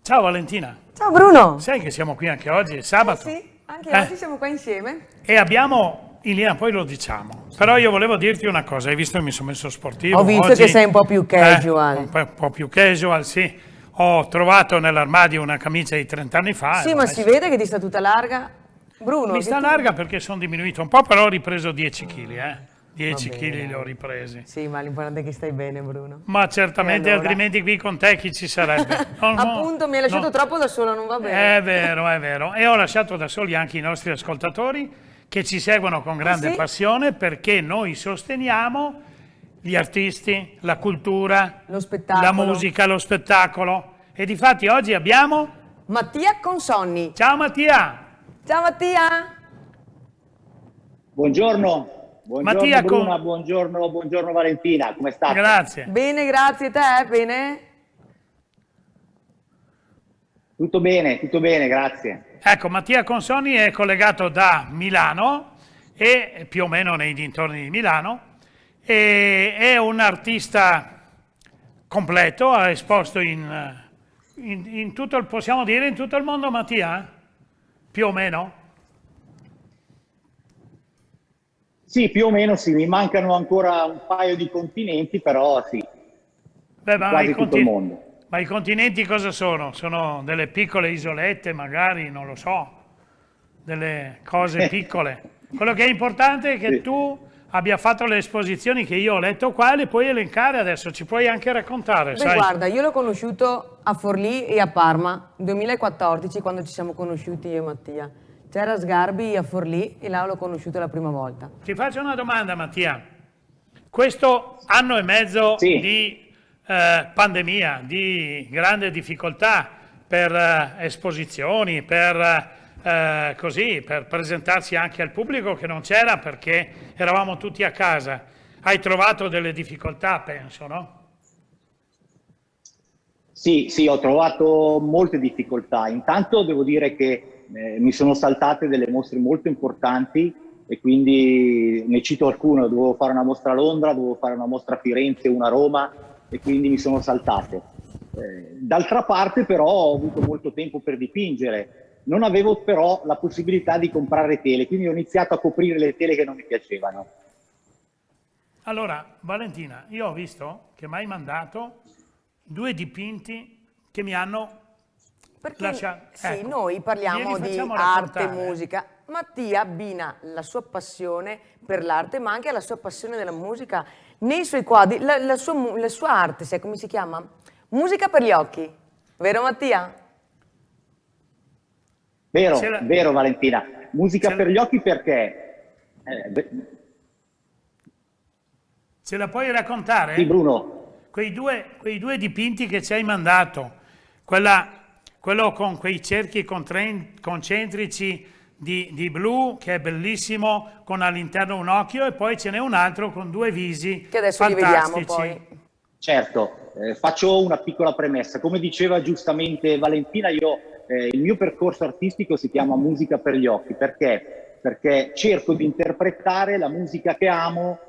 Ciao Valentina. Ciao Bruno. Sai che siamo qui anche oggi, è sabato. Sì, anche oggi siamo qua insieme. E abbiamo in linea, poi lo diciamo. Però io volevo dirti una cosa, hai visto che mi sono messo sportivo? Ho visto oggi, che sei un po' più casual. Un po' più casual, sì. Ho trovato nell'armadio una camicia di 30 anni fa. Sì, ma si vede che ti sta tutta larga. Bruno, Mi sta larga perché sono diminuito un po', però ho ripreso 10 kg, 10 Va kg bene, li ho ripresi. Sì, ma l'importante è che stai bene, Bruno. Ma certamente, E allora? altrimenti qui con te chi ci sarebbe? No, no, Appunto, mi hai lasciato no. troppo da solo, non va bene. È vero, è vero. E ho lasciato da soli anche i nostri ascoltatori che ci seguono con grande sì? passione perché noi sosteniamo gli artisti, la cultura, Lo spettacolo. la musica, lo spettacolo. E difatti oggi abbiamo... Mattia Consonni. Ciao Mattia! Ciao Mattia. Buongiorno, buongiorno Mattia, Bruna, buongiorno Valentina, come state? Grazie. Bene, grazie. Te, bene? Tutto bene, grazie. Ecco, Mattia Consoni è collegato da Milano e più o meno nei dintorni di Milano e è un artista completo, ha esposto in tutto il, possiamo dire, in tutto il mondo, Mattia? Più o meno? Sì, più o meno sì, mi mancano ancora un paio di continenti, però sì, Beh, ma quasi tutto il mondo. Ma i continenti cosa sono? Sono delle piccole isolette, magari, non lo so, delle cose piccole. Quello che è importante è che Sì. tu abbia fatto le esposizioni che io ho letto qua e le puoi elencare adesso, ci puoi anche raccontare, Beh, sai? guarda, io l'ho conosciuto a Forlì e a Parma, 2014, quando ci siamo conosciuti io e Mattia. C'era Sgarbi a Forlì e là l'ho conosciuto la prima volta. Ti faccio una domanda, Mattia. Questo anno e mezzo Sì. di pandemia, di grande difficoltà per esposizioni, così, per presentarsi anche al pubblico che non c'era perché eravamo tutti a casa. Hai trovato delle difficoltà, penso, no? Sì, ho trovato molte difficoltà. Intanto devo dire che mi sono saltate delle mostre molto importanti e quindi ne cito alcune. Dovevo fare una mostra a Londra, dovevo fare una mostra a Firenze, una a Roma e quindi mi sono saltate. D'altra parte però ho avuto molto tempo per dipingere. Non avevo però la possibilità di comprare tele, quindi ho iniziato a coprire le tele che non mi piacevano. Allora, Valentina, io ho visto che mi hai mandato 2 dipinti che mi hanno Perché lasciato. sì, Ecco, noi parliamo glieli di facciamo arte e raccontare. musica. Mattia abbina la sua passione per l'arte, ma anche la sua passione della musica nei suoi quadri. La sua arte, sai come si chiama? Musica per gli occhi. Vero Mattia? Vero Valentina. Musica per gli occhi perché... Ce la puoi raccontare? Sì, Bruno. Quei due dipinti che ci hai mandato, quello con quei cerchi concentrici di blu, che è bellissimo, con all'interno un occhio, e poi ce n'è un altro con 2 visi Che adesso li vediamo fantastici. poi. Certo, faccio una piccola premessa. Come diceva giustamente Valentina, il mio percorso artistico si chiama Musica per gli occhi. Perché cerco di interpretare la musica che amo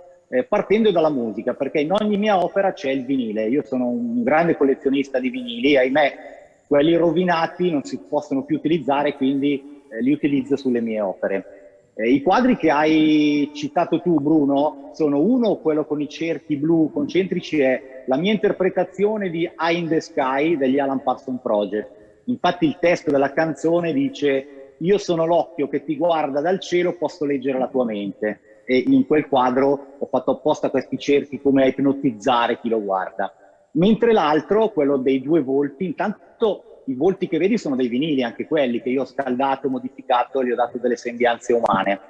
partendo dalla musica, perché in ogni mia opera c'è il vinile. Io sono un grande collezionista di vinili, ahimè quelli rovinati non si possono più utilizzare, quindi li utilizzo sulle mie opere. I quadri che hai citato tu, Bruno, sono uno, quello con i cerchi blu concentrici, è la mia interpretazione di Eye in the Sky degli Alan Parsons Project. Infatti il testo della canzone dice io sono l'occhio che ti guarda dal cielo, posso leggere la tua mente. E in quel quadro ho fatto apposta questi cerchi come a ipnotizzare chi lo guarda. Mentre l'altro, quello dei due volti, intanto i volti che vedi sono dei vinili, anche quelli che io ho scaldato, modificato, gli ho dato delle sembianze umane.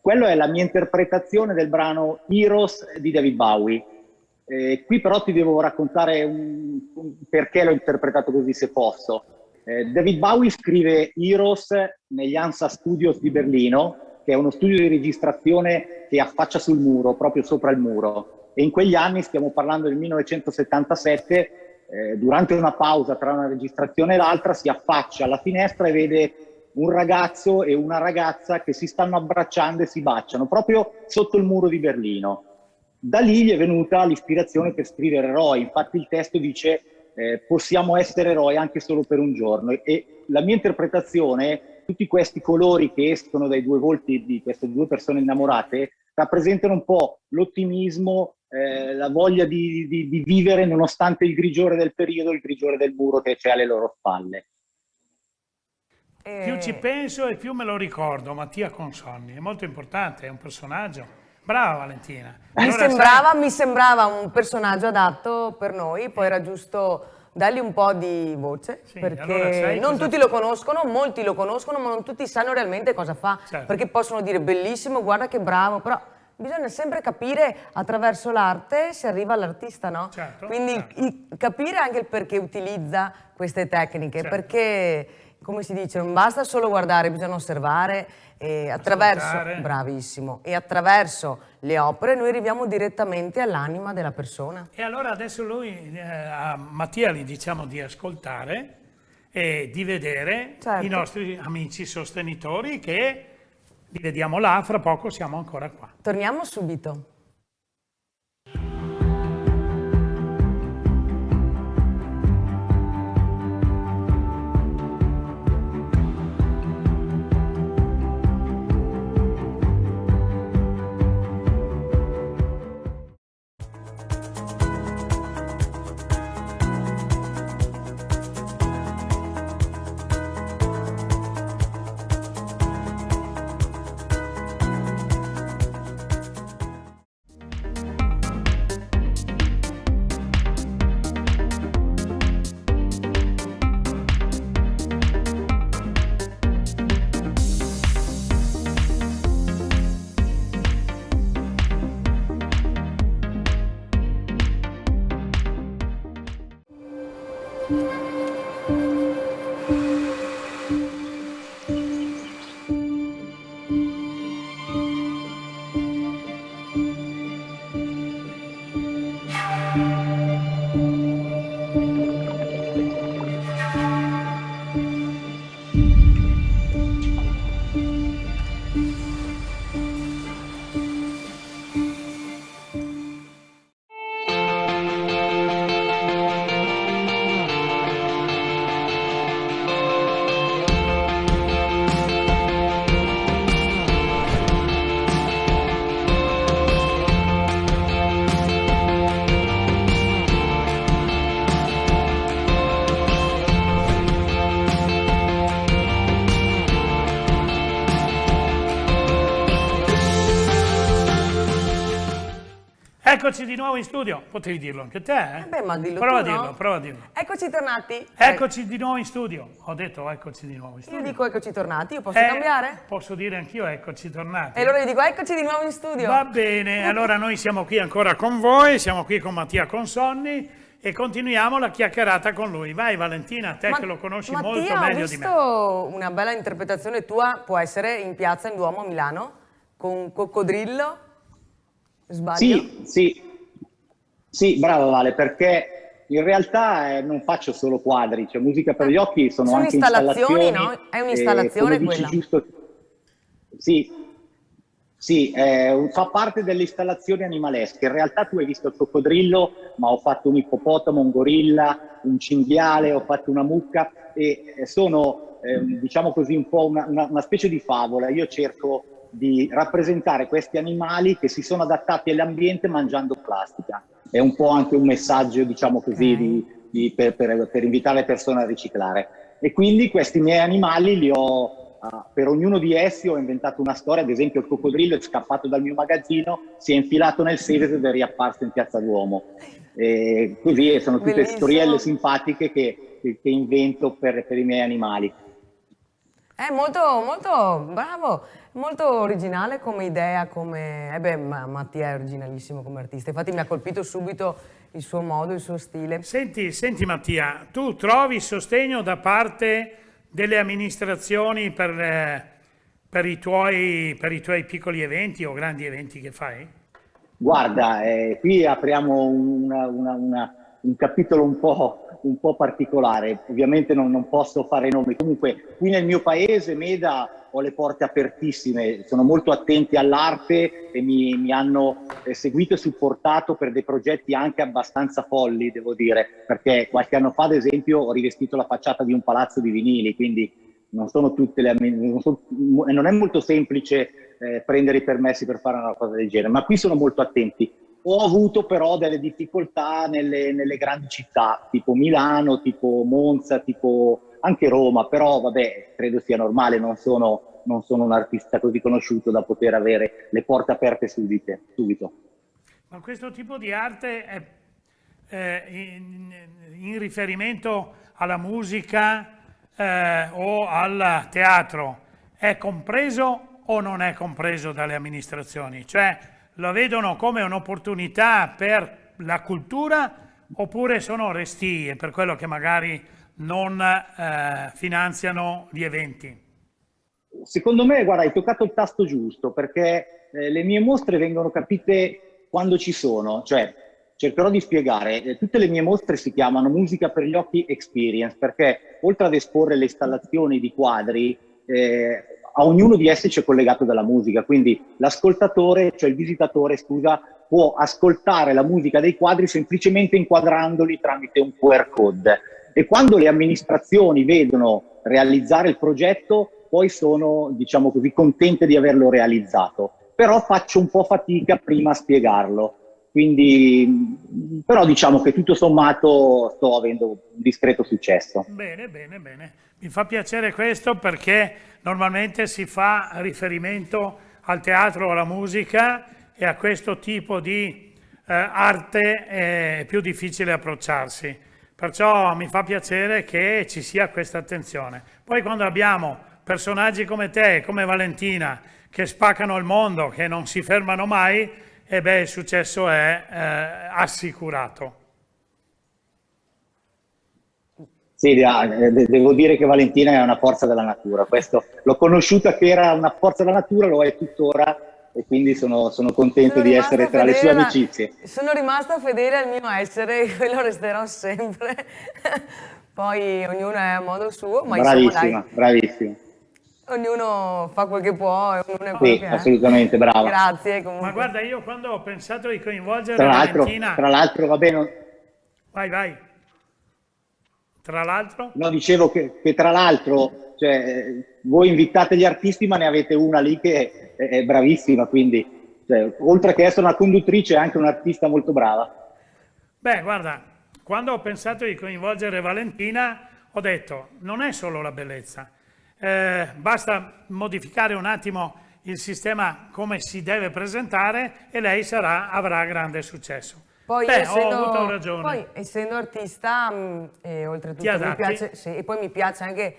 Quello è la mia interpretazione del brano Heroes di David Bowie. Qui però ti devo raccontare perché l'ho interpretato così, se posso. David Bowie scrive Heroes negli Hansa Studios di Berlino, che è uno studio di registrazione che affaccia sul muro, proprio sopra il muro. E in quegli anni, stiamo parlando del 1977, durante una pausa tra una registrazione e l'altra, si affaccia alla finestra e vede un ragazzo e una ragazza che si stanno abbracciando e si baciano proprio sotto il muro di Berlino. Da lì gli è venuta l'ispirazione per scrivere eroi. Infatti il testo dice possiamo essere eroi anche solo per un giorno, e la mia interpretazione, tutti questi colori che escono dai due volti di queste due persone innamorate rappresentano un po' l'ottimismo, la voglia di vivere nonostante il grigiore del periodo, il grigiore del muro che c'è alle loro spalle. Più ci penso e più me lo ricordo, Mattia Consonni, è molto importante, è un personaggio. Brava Valentina. Allora, Mi sembrava un personaggio adatto per noi, poi era giusto dargli un po' di voce, Sì, perché allora non tutti lo conoscono, molti lo conoscono, ma non tutti sanno realmente cosa fa. Certo. Perché possono dire bellissimo, guarda che bravo, però bisogna sempre capire attraverso l'arte si arriva all'artista, no? Certo, Quindi certo. capire anche il perché utilizza queste tecniche, Certo. perché, come si dice, non basta solo guardare, bisogna osservare, e attraverso, Ascoltare. bravissimo, e attraverso le opere noi arriviamo direttamente all'anima della persona. E allora adesso a Mattia gli diciamo di ascoltare e di vedere Certo. i nostri amici sostenitori, che li vediamo là, fra poco siamo ancora qua. Torniamo subito. Eccoci di nuovo in studio, potevi dirlo anche te, eh? Beh, ma dillo prova a tu, dirlo, no? prova a dirlo. Eccoci tornati. Eccoci di nuovo in studio, ho detto eccoci di nuovo in Io studio. dico eccoci tornati, io posso cambiare? Posso dire anch'io eccoci tornati. E allora io dico eccoci di nuovo in studio. Va bene, allora noi siamo qui ancora con voi, siamo qui con Mattia Consonni e continuiamo la chiacchierata con lui. Vai Valentina, te che lo conosci Mattia, molto meglio di me. ho visto una bella interpretazione tua, può essere in piazza in Duomo a Milano, con un coccodrillo, sbaglio? Sì, brava Vale, perché in realtà non faccio solo quadri, cioè Musica per gli occhi sono anche installazioni, no? È un'installazione come dici quella. giusto, sì, fa parte delle installazioni animalesche. In realtà tu hai visto il coccodrillo, ma ho fatto un ippopotamo, un gorilla, un cinghiale, ho fatto una mucca e sono, diciamo così, un po' una specie di favola. Io cerco di rappresentare questi animali che si sono adattati all'ambiente mangiando plastica. È un po' anche un messaggio, diciamo così, per invitare le persone a riciclare. E quindi questi miei animali li ho per ognuno di essi ho inventato una storia. Ad esempio il coccodrillo è scappato dal mio magazzino, si è infilato nel Seves ed è riapparso in Piazza Duomo. E così sono tutte Bellissimo. storielle simpatiche che invento per i miei animali. È molto, molto bravo, molto originale come idea, come... Mattia è originalissimo come artista, infatti mi ha colpito subito il suo modo, il suo stile. Senti Mattia, tu trovi sostegno da parte delle amministrazioni per i tuoi piccoli eventi o grandi eventi che fai? Guarda, qui apriamo un capitolo un po' particolare. Ovviamente non posso fare nomi. Comunque, qui nel mio paese, Meda, ho le porte apertissime, sono molto attenti all'arte e mi hanno seguito e supportato per dei progetti anche abbastanza folli, devo dire, perché qualche anno fa, ad esempio, ho rivestito la facciata di un palazzo di vinili, quindi non è molto semplice prendere i permessi per fare una cosa del genere, ma qui sono molto attenti. Ho avuto però delle difficoltà nelle grandi città, tipo Milano, tipo Monza, tipo anche Roma, però vabbè, credo sia normale, non sono un artista così conosciuto da poter avere le porte aperte subito. Ma questo tipo di arte è in riferimento alla musica o al teatro, è compreso o non è compreso dalle amministrazioni? Cioè, lo vedono come un'opportunità per la cultura oppure sono restie per quello che magari non finanziano gli eventi? Secondo me, guarda, hai toccato il tasto giusto, perché le mie mostre vengono capite quando ci sono, cioè cercherò di spiegare. Tutte le mie mostre si chiamano Musica per gli occhi Experience, perché oltre ad esporre le installazioni di quadri, a ognuno di essi c'è collegato dalla musica, quindi l'ascoltatore, cioè il visitatore, scusa, può ascoltare la musica dei quadri semplicemente inquadrandoli tramite un QR code. E quando le amministrazioni vedono realizzare il progetto, poi sono, diciamo così, contente di averlo realizzato. Però faccio un po' fatica prima a spiegarlo. Quindi, però diciamo che tutto sommato sto avendo un discreto successo. Bene. Mi fa piacere questo perché normalmente si fa riferimento al teatro o alla musica e a questo tipo di arte è più difficile approcciarsi. Perciò mi fa piacere che ci sia questa attenzione. Poi quando abbiamo personaggi come te, come Valentina, che spaccano il mondo, che non si fermano mai, il successo è assicurato. Sì, devo dire che Valentina è una forza della natura. Questo l'ho conosciuta che era una forza della natura, lo è tuttora, e quindi sono contento di essere tra le sue amicizie. Sono rimasta fedele al mio essere, quello resterò sempre. Poi ognuno è a modo suo, ma bravissima, bravissima. Ognuno fa quel che può e ognuno è quello che è. Assolutamente, brava. Grazie comunque. Ma guarda, io quando ho pensato di coinvolgere Valentina... Tra l'altro, va bene... Vai. Tra l'altro? No, dicevo che tra l'altro, cioè, voi invitate gli artisti, ma ne avete una lì che è bravissima, quindi, cioè, oltre che essere una conduttrice, è anche un'artista molto brava. Beh, guarda, quando ho pensato di coinvolgere Valentina, ho detto, non è solo la bellezza, basta modificare un attimo il sistema come si deve presentare e lei avrà grande successo. Poi, ho avuto ragione. Poi essendo artista, oltretutto mi piace, sì, e poi mi piace anche,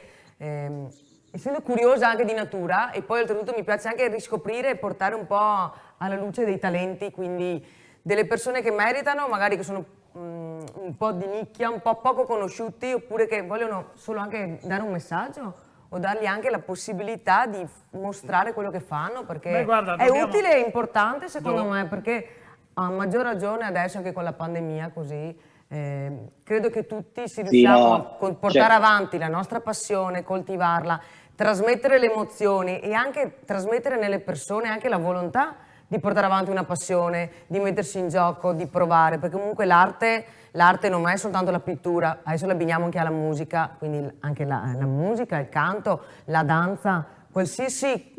essendo curiosa anche di natura, e poi oltretutto mi piace anche riscoprire e portare un po' alla luce dei talenti, quindi delle persone che meritano, magari che sono un po' di nicchia, un po' poco conosciuti, oppure che vogliono solo anche dare un messaggio o dargli anche la possibilità di mostrare quello che fanno, perché è utile e importante secondo me, perché a maggior ragione adesso anche con la pandemia così, credo che tutti si riusciamo a portare avanti la nostra passione, coltivarla, trasmettere le emozioni e anche trasmettere nelle persone anche la volontà di portare avanti una passione, di mettersi in gioco, di provare, perché comunque l'arte non è soltanto la pittura, adesso l'abbiniamo anche alla musica, quindi anche la musica, il canto, la danza, qualsiasi...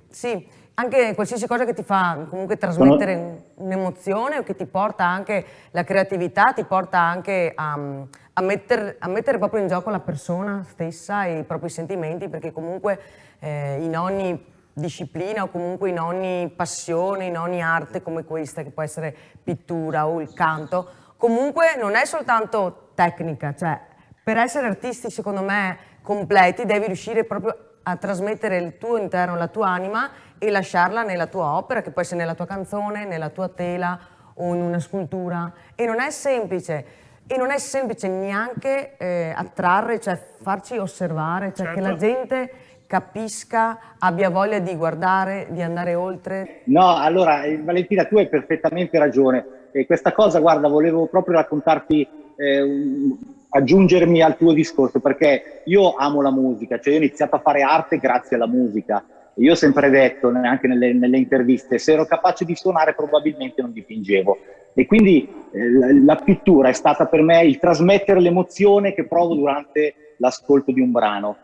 Sì, anche qualsiasi cosa che ti fa comunque trasmettere... un'emozione o che ti porta anche la creatività, ti porta anche a mettere proprio in gioco la persona stessa e i propri sentimenti, perché comunque in ogni disciplina o comunque in ogni passione, in ogni arte come questa, che può essere pittura o il canto, comunque non è soltanto tecnica, cioè per essere artisti secondo me completi devi riuscire proprio a trasmettere il tuo interno, la tua anima e lasciarla nella tua opera, che può essere nella tua canzone, nella tua tela o in una scultura. E non è semplice neanche attrarre, cioè farci osservare, cioè che la gente capisca, abbia voglia di guardare, di andare oltre. No, allora Valentina, tu hai perfettamente ragione. E questa cosa, guarda, volevo proprio raccontarti, aggiungermi al tuo discorso, perché io amo la musica, cioè io ho iniziato a fare arte grazie alla musica. Io ho sempre detto, anche nelle interviste, se ero capace di suonare probabilmente non dipingevo. E quindi la pittura è stata per me il trasmettere l'emozione che provo durante l'ascolto di un brano.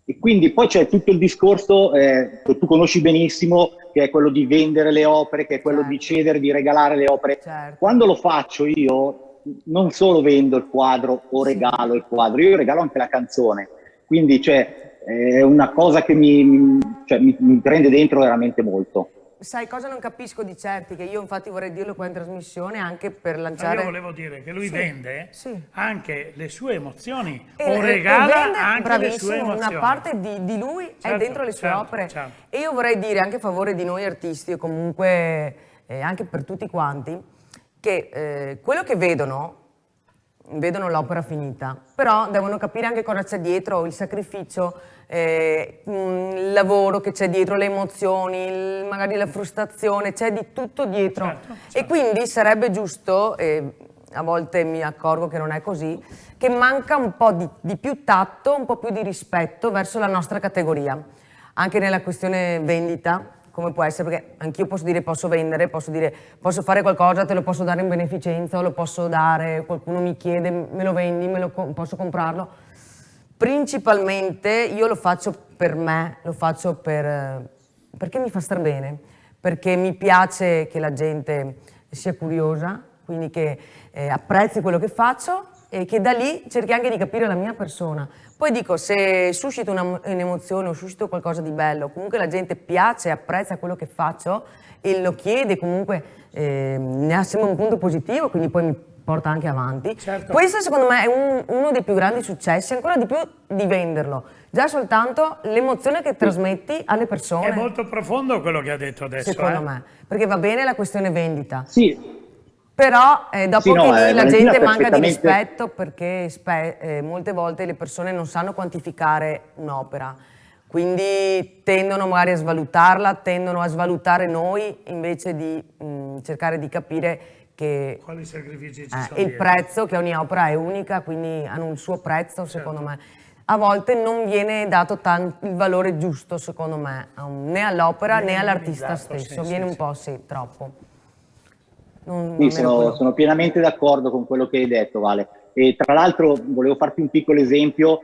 E quindi poi c'è tutto il discorso che tu conosci benissimo, che è quello di vendere le opere, che è quello di cedere, di regalare le opere. Quando lo faccio io, non solo vendo il quadro o regalo il quadro, io regalo anche la canzone. Quindi è una cosa che mi prende dentro veramente molto. Sai cosa non capisco di certi, che io infatti vorrei dirlo qua in trasmissione anche per lanciare... Ma io volevo dire che lui vende anche le sue emozioni, e o regala vende, anche le sue emozioni. Una parte di lui è dentro le sue opere. E io vorrei dire anche a favore di noi artisti e comunque anche per tutti quanti, che quello che vedono l'opera finita, però devono capire anche cosa c'è dietro, il sacrificio, il lavoro che c'è dietro, le emozioni, magari la frustrazione, c'è di tutto dietro. E quindi sarebbe giusto, a volte mi accorgo che non è così, che manca un po' di più tatto, un po' più di rispetto verso la nostra categoria, anche nella questione vendita, come può essere, perché anch'io posso dire posso vendere, posso fare qualcosa, te lo posso dare in beneficenza o lo posso dare, qualcuno mi chiede, me lo vendi, posso comprarlo. Principalmente io lo faccio per me, lo faccio perché mi fa star bene, perché mi piace che la gente sia curiosa, quindi che apprezzi quello che faccio e che da lì cerchi anche di capire la mia persona. Poi dico, se suscito un'emozione o suscito qualcosa di bello, comunque la gente piace e apprezza quello che faccio e lo chiede, comunque ne ha sempre un punto positivo, quindi poi mi porta anche avanti. Questo secondo me è uno dei più grandi successi, ancora di più di venderlo. Già soltanto l'emozione che trasmetti alle persone. È molto profondo quello che ha detto adesso. Secondo me, perché va bene la questione vendita. Sì. Però dopo che lì la gente manca di perfettamente... rispetto, perché molte volte le persone non sanno quantificare un'opera, quindi tendono magari a svalutarla, tendono a svalutare noi invece di cercare di capire che quali sacrifici ci sono il prezzo, che ogni opera è unica, quindi hanno il suo prezzo, secondo me. A volte non viene dato il valore giusto, secondo me, né all'opera né all'artista stesso, viene un po' troppo. Sono pienamente d'accordo con quello che hai detto, Vale. E tra l'altro volevo farti un piccolo esempio.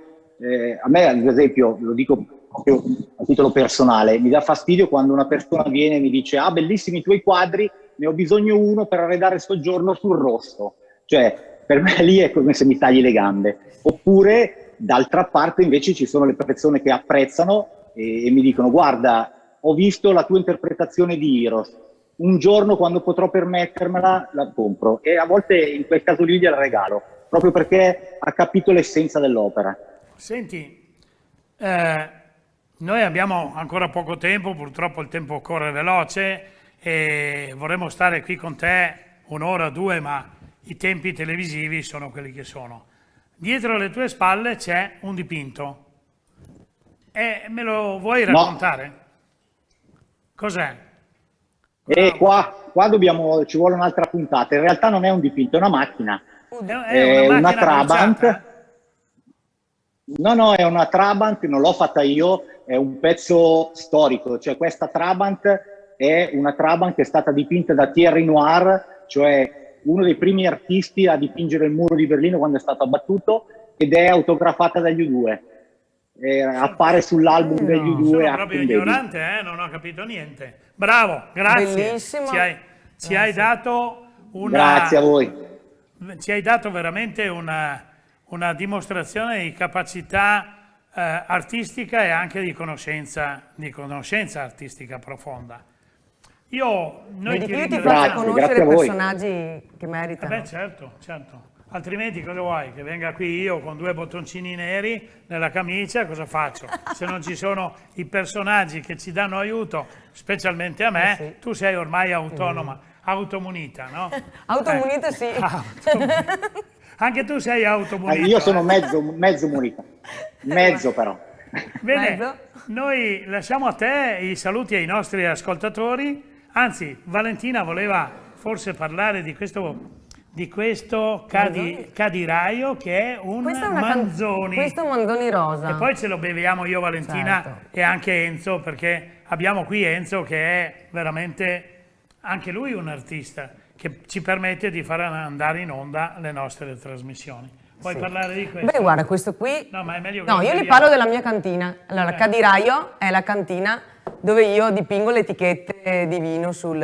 A me, ad esempio, lo dico proprio a titolo personale, mi dà fastidio quando una persona viene e mi dice: ah, bellissimi i tuoi quadri, ne ho bisogno uno per arredare il soggiorno sul Rosso. Cioè, per me lì è come se mi tagli le gambe. Oppure, d'altra parte, invece ci sono le persone che apprezzano e mi dicono: guarda, ho visto la tua interpretazione di Heroes, un giorno quando potrò permettermela la compro, e a volte in quel caso lì gliela regalo, proprio perché ha capito l'essenza dell'opera. Senti, noi abbiamo ancora poco tempo, purtroppo il tempo corre veloce e vorremmo stare qui con te un'ora, due, ma i tempi televisivi sono quelli che sono. Dietro le tue spalle c'è un dipinto. Me lo vuoi raccontare? No. Cos'è? E qua ci vuole un'altra puntata. In realtà non è un dipinto, è una macchina. È una Trabant. No, è una Trabant, non l'ho fatta io, è un pezzo storico. Cioè, questa Trabant è una Trabant che è stata dipinta da Thierry Noir, cioè uno dei primi artisti a dipingere il muro di Berlino quando è stato abbattuto, ed è autografata dagli U2. Appare sull'album degli U2. Sono proprio ignorante, non ho capito niente. Bravo, grazie. Bellissimo. ci hai dato Grazie a voi. ci hai dato veramente una dimostrazione di capacità artistica e anche di conoscenza artistica profonda. Noi Vedi ti che io ti ringraziamo. faccio Grazie, conoscere grazie a voi. personaggi che meritano. Beh, certo, certo. Altrimenti cosa vuoi? Che venga qui io con 2 bottoncini neri nella camicia, cosa faccio? Se non ci sono i personaggi che ci danno aiuto, specialmente a me, sì. tu sei ormai autonoma, automunita, no? Automunita sì. Automunita. Anche tu sei automunita. Io sono mezzo munita, mezzo però. Bene, Mezzo. noi lasciamo a te i saluti ai nostri ascoltatori. Anzi, Valentina voleva forse parlare di questo cadiraio che è un Manzoni. Questo è un Manzoni rosa. E poi ce lo beviamo io, Valentina, Certo. e anche Enzo, perché abbiamo qui Enzo che è veramente anche lui un artista che ci permette di far andare in onda le nostre trasmissioni. Vuoi parlare di questo? Beh, guarda, questo qui... No, ma è meglio che No, lo io gli beviamo. parlo della mia cantina. Allora, Cadiraio è la cantina dove io dipingo le etichette di vino sul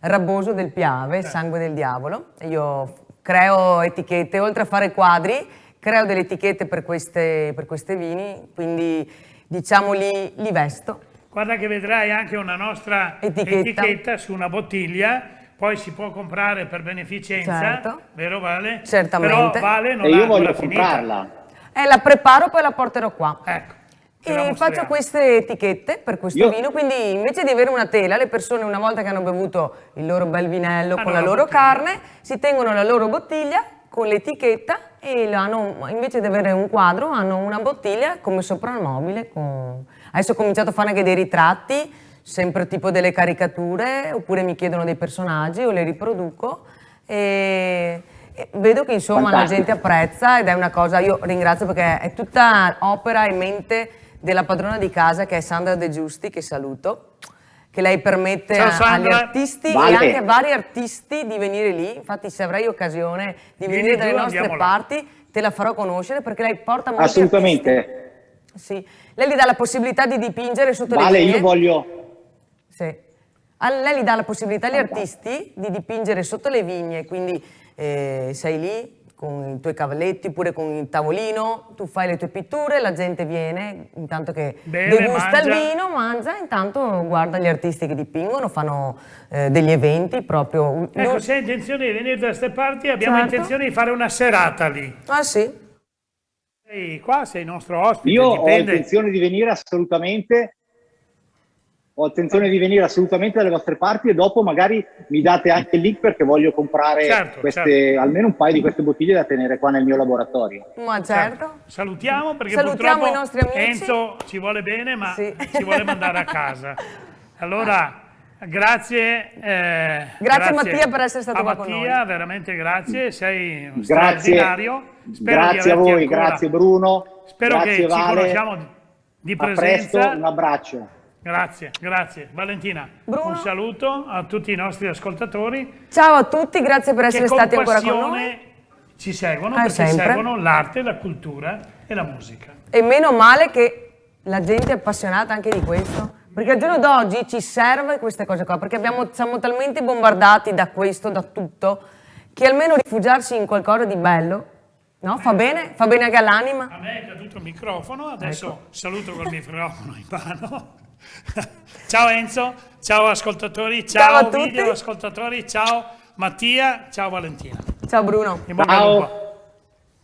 Rabboso del Piave, Sangue del Diavolo. Io creo etichette, oltre a fare quadri, creo delle etichette per queste vini, quindi diciamo li vesto. Guarda che vedrai anche una nostra Etichetta. etichetta su una bottiglia, poi si può comprare per beneficenza, Certo. vero Vale? Certamente. Però Vale non E io ha voglio ancora finita. comprarla. La preparo, poi la porterò qua. Ecco, te la E mostriamo. faccio queste etichette per questo Io- vino, quindi invece di avere una tela, le persone una volta che hanno bevuto il loro bel vinello con Hanno la la loro bottiglia. carne, si tengono la loro bottiglia con l'etichetta e invece di avere un quadro hanno una bottiglia come soprammobile. Adesso ho cominciato a fare anche dei ritratti, sempre tipo delle caricature, oppure mi chiedono dei personaggi o le riproduco e vedo che insomma la Fantastico. gente apprezza ed è una cosa, io ringrazio perché è tutta opera e mente della padrona di casa che è Sandra De Giusti, che saluto, che lei permette Ciao, agli Sandra. artisti Vale. e anche a vari artisti di venire lì. Infatti se avrai occasione di Vieni venire giù, dalle nostre andiamo là. parti te la farò conoscere perché lei porta molti Assolutamente. artisti. Sì. Lei gli dà la possibilità di dipingere sotto le Vale, vigne. io voglio... Sì. Lei gli dà la possibilità agli artisti di dipingere sotto le vigne, quindi sei lì con i tuoi cavalletti oppure con il tavolino, tu fai le tue pitture, la gente viene, intanto che Beve, degusta il mangia. vino, mangia, intanto guarda gli artisti che dipingono, fanno degli eventi proprio. Ecco, se hai intenzione di venire da queste parti, abbiamo Certo. intenzione di fare una serata lì. Ah sì? Sei qua, sei nostro ospite, Io ho dipende. intenzione di venire assolutamente. Ho intenzione di venire assolutamente dalle vostre parti e dopo magari mi date anche il link perché voglio comprare Certo, almeno un paio di queste bottiglie da tenere qua nel mio laboratorio. Ma certo. Salutiamo perché Salutiamo purtroppo i nostri amici. Enzo ci vuole bene ma Sì. ci vuole mandare a casa. Allora, grazie. Grazie Mattia per essere stato a qua con Mattia, noi. veramente grazie, sei Grazie, straordinario. Spero di grazie a averti voi, ancora. grazie Bruno, Spero grazie che ci Vale, conosciamo di a presto, presenza. un abbraccio. Grazie, grazie. Valentina, Bruno. un saluto a tutti i nostri ascoltatori Ciao a tutti, grazie per che essere con stati ancora con noi. passione ci seguono Ah, perché sempre. seguono l'arte, la cultura e la musica. E meno male che la gente è appassionata anche di questo, perché al giorno d'oggi ci serve queste cose qua, perché siamo talmente bombardati da questo, da tutto, che almeno rifugiarsi in qualcosa di bello, no? Fa bene anche all'anima. A me è caduto il microfono, adesso Ecco. saluto col microfono in mano. Ciao Enzo, ciao ascoltatori, Ciao a ciao tutti. video ascoltatori, ciao Mattia, ciao Valentina. Ciao Bruno. In bocca al Ciao. lupo.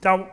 Ciao.